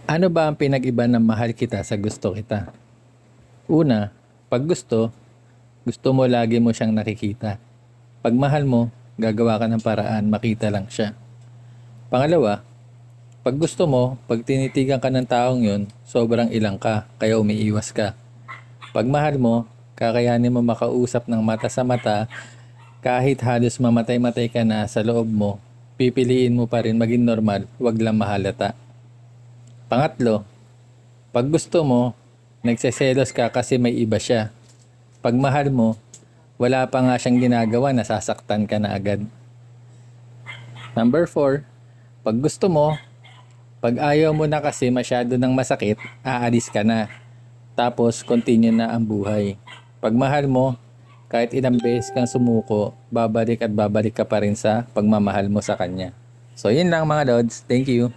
Ano ba ang pinag-iba ng mahal kita sa gusto kita? Una, pag gusto, gusto mo lagi mo siyang nakikita. Pag mahal mo, gagawa ka ng paraan makita lang siya. Pangalawa, pag gusto mo, pag tinitigan ka ng taong yun, sobrang ilang ka, kaya umiiwas ka. Pag mahal mo, kakayanin mo makausap ng mata sa mata, kahit halos mamatay-matay ka na sa loob mo, pipiliin mo pa rin maging normal, wag lang mahalata. Pangatlo, pag gusto mo, nagseselos ka kasi may iba siya. Pag mahal mo, wala pa nga siyang ginagawa, nasasaktan ka na agad. Number 4, pag gusto mo, pag ayaw mo na kasi masyado ng masakit, aalis ka na. Tapos, continue na ang buhay. Pag mahal mo, kahit ilang beses kang sumuko, babalik at babalik ka pa rin sa pagmamahal mo sa kanya. So, yun lang mga lods. Thank you.